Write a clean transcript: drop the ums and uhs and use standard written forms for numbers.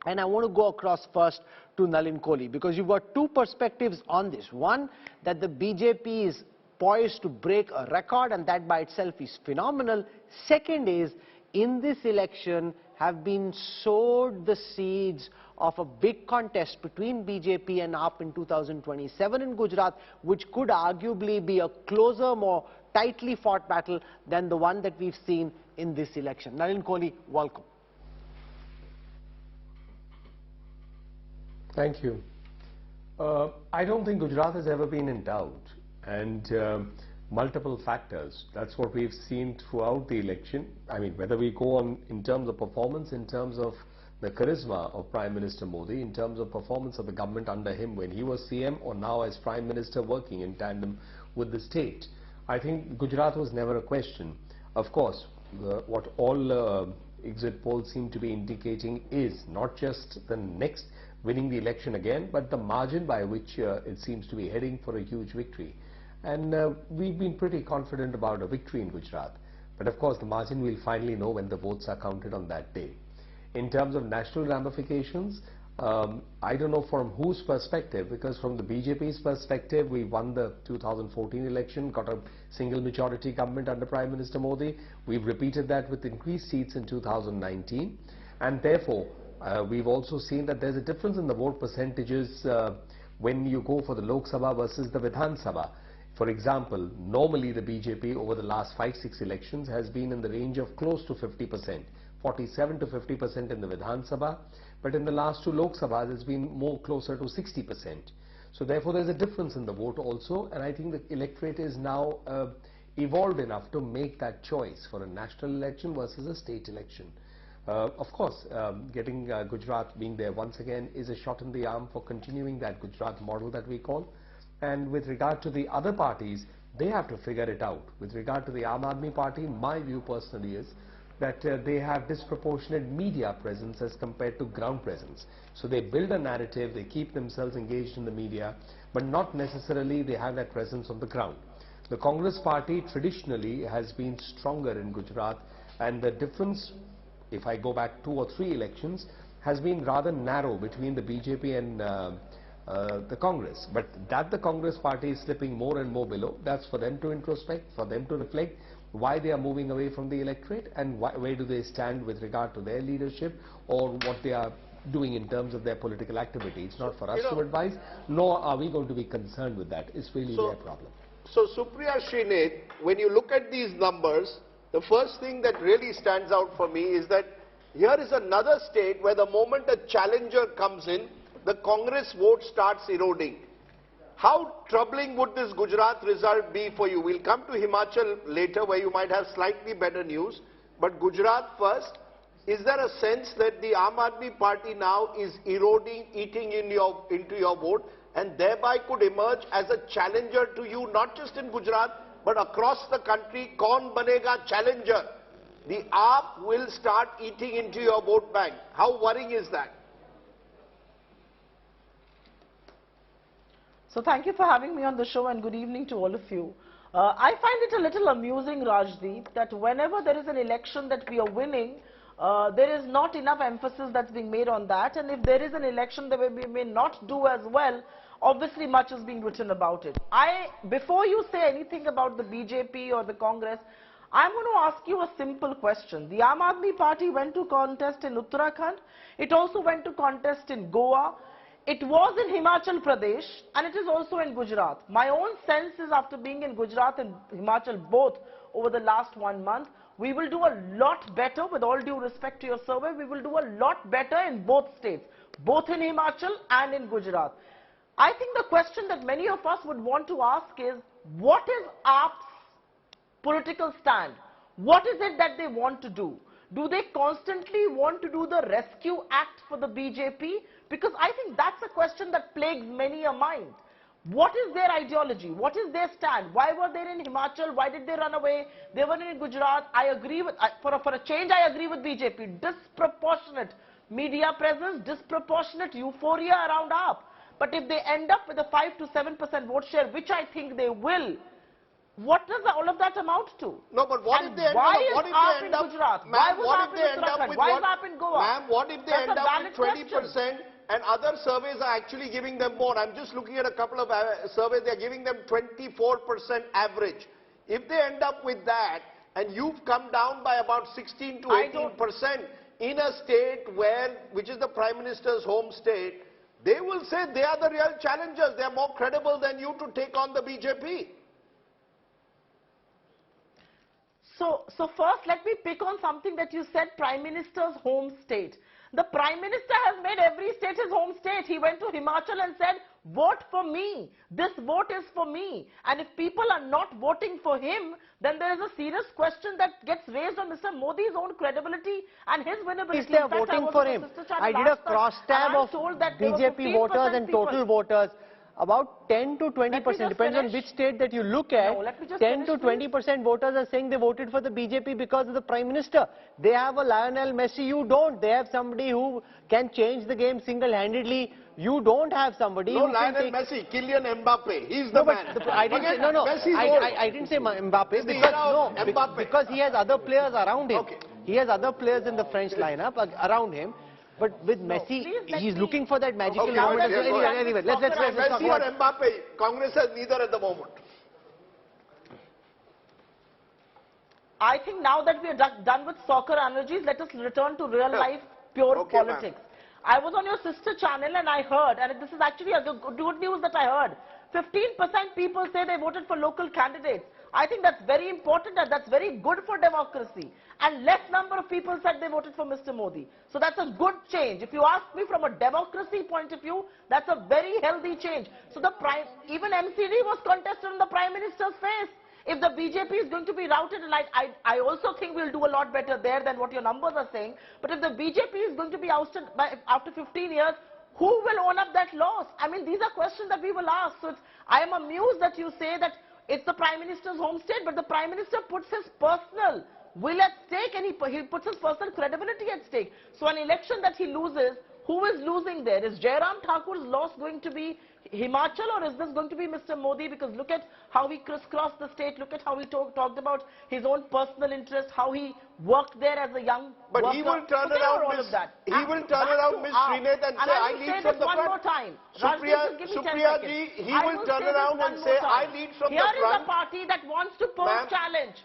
And I want to go across first to Nalin Kohli, because you've got two perspectives on this. One, that the BJP is poised to break a record, and that by itself is phenomenal. Second is, in this election have been sowed the seeds of a big contest between BJP and AAP in 2027 in Gujarat, which could arguably be a closer, more tightly fought battle than the one that we've seen in this election. Nalin Kohli, welcome. Thank you. I don't think Gujarat has ever been in doubt, and multiple factors. That's what we've seen throughout the election. I mean, whether we go on in terms of performance, in terms of the charisma of Prime Minister Modi, in terms of performance of the government under him when he was CM, or now as Prime Minister working in tandem with the state. I think Gujarat was never a question. Of course, what all exit polls seem to be indicating is not just the next winning the election again, but the margin by which it seems to be heading for a huge victory. And we've been pretty confident about a victory in Gujarat. But of course, the margin we'll finally know when the votes are counted on that day. In terms of national ramifications, I don't know from whose perspective, because from the BJP's perspective, we won the 2014 election, got a single majority government under Prime Minister Modi. We've repeated that with increased seats in 2019. And therefore, we've also seen that there's a difference in the vote percentages when you go for the Lok Sabha versus the Vidhan Sabha. For example, normally the BJP over the last 5-6 elections has been in the range of close to 50%, 47 to 50% in the Vidhan Sabha, but in the last two Lok Sabhas it's been more closer to 60%. So therefore there's a difference in the vote also, and I think the electorate is now evolved enough to make that choice for a national election versus a state election. Of course, getting Gujarat being there once again is a shot in the arm for continuing that Gujarat model that we call. And with regard to the other parties, they have to figure it out. With regard to the Aam Aadmi Party, my view personally is that they have disproportionate media presence as compared to ground presence. So they build a narrative, they keep themselves engaged in the media, but not necessarily they have that presence on the ground. The Congress Party traditionally has been stronger in Gujarat, and the difference, if I go back 2 or 3 elections, has been rather narrow between the BJP and the Congress. But that the Congress Party is slipping more and more below, that's for them to introspect, for them to reflect why they are moving away from the electorate and where do they stand with regard to their leadership or what they are doing in terms of their political activity. It's not for us to advise, nor are we going to be concerned with that. It's really their problem. So Supriya Srinath, when you look at these numbers, the first thing that really stands out for me is that here is another state where the moment a challenger comes in, the Congress vote starts eroding. How troubling would this Gujarat result be for you? We'll come to Himachal later where you might have slightly better news. But Gujarat first, is there a sense that the Aam Aadmi Party now is eroding, eating into your vote and thereby could emerge as a challenger to you, not just in Gujarat, but across the country? Kaun banega challenger? The AAP will start eating into your vote bank. How worrying is that? So thank you for having me on the show and good evening to all of you. I find it a little amusing, Rajdeep, that whenever there is an election that we are winning, there is not enough emphasis that's being made on that, and if there is an election that we may not do as well, obviously much is being written about it. Before you say anything about the BJP or the Congress, I'm going to ask you a simple question. The Aam Aadmi Party went to contest in Uttarakhand. It also went to contest in Goa. It was in Himachal Pradesh and it is also in Gujarat. My own sense is, after being in Gujarat and Himachal both over the last 1 month, we will do a lot better. With all due respect to your survey, we will do a lot better in both states, both in Himachal and in Gujarat. I think the question that many of us would want to ask is, what is AAP's political stand? What is it that they want to do? Do they constantly want to do the rescue act for the BJP? Because I think that's a question that plagues many a mind. What is their ideology? What is their stand? Why were they in Himachal? Why did they run away? They were in Gujarat. I agree with, for a change, I agree with BJP. Disproportionate media presence, disproportionate euphoria around AAP. But if they end up with a 5 to 7% vote share, which I think they will, What does all of that amount to? No, but what And if they end why up, is what if AAP they in end up, Gujarat? Why ma'am, was what AAP if in they end up Uttarakhand? with Why what, is AAP in Goa? ma'am, what if they That's end a up valid with question. 20% and other surveys are actually giving them more? I'm just looking at a couple of surveys, they're giving them 24% average. If they end up with that, and you've come down by about 16 to 18% in a state which is the Prime Minister's home state, they will say they are the real challengers. They are more credible than you to take on the BJP. So first let me pick on something that you said, Prime Minister's home state. The Prime Minister has made every state his home state. He went to Himachal and said, vote for me. This vote is for me. And if people are not voting for him, then there is a serious question that gets raised on Mr. Modi's own credibility and his winnability. If they are voting for him, I did a cross tab of BJP voters and total voters. About 10 to 20%, depends on which state that you look at, No, let me just 10 to finish, 20% voters are saying they voted for the BJP because of the Prime Minister. They have a Lionel Messi, you don't. They have somebody who can change the game single-handedly. You don't have somebody No who Lionel can Messi, Kylian Mbappe, he's the man. I didn't say, no, I didn't say Mbappe because he has other players around him. Okay. He has other players in the French lineup around him. But with Messi, he's looking for that magical moment. Anyway, let's talk Messi about or Mbappe, Congress has neither at the moment. I think now that we are done with soccer analogies, let us return to real life, pure politics. I was on your sister channel and I heard, and this is actually a good news that I heard, 15% people say they voted for local candidates. I think that's very important and that's very good for democracy. And less number of people said they voted for Mr. Modi. So that's a good change. If you ask me from a democracy point of view, that's a very healthy change. So even MCD was contested in the Prime Minister's face. If the BJP is going to be routed, and I also think we'll do a lot better there than what your numbers are saying, but if the BJP is going to be ousted after 15 years, who will own up that loss? I mean, these are questions that we will ask. So I am amused that you say that it's the Prime Minister's home state, but the Prime Minister puts his personal will at stake and he puts his personal credibility at stake. So an election that he loses, who is losing there? Is Jairam Thakur's loss going to be Himachal or is this going to be Mr. Modi? Because look at how he crisscrossed the state, look at how he talked about his own personal interest, how he worked there as a young But he will turn around, Miss Srinath and say, I lead from the front. One more time. Supriya ji, he will turn around and say, I lead from the front. Here is a party that wants to pose challenge.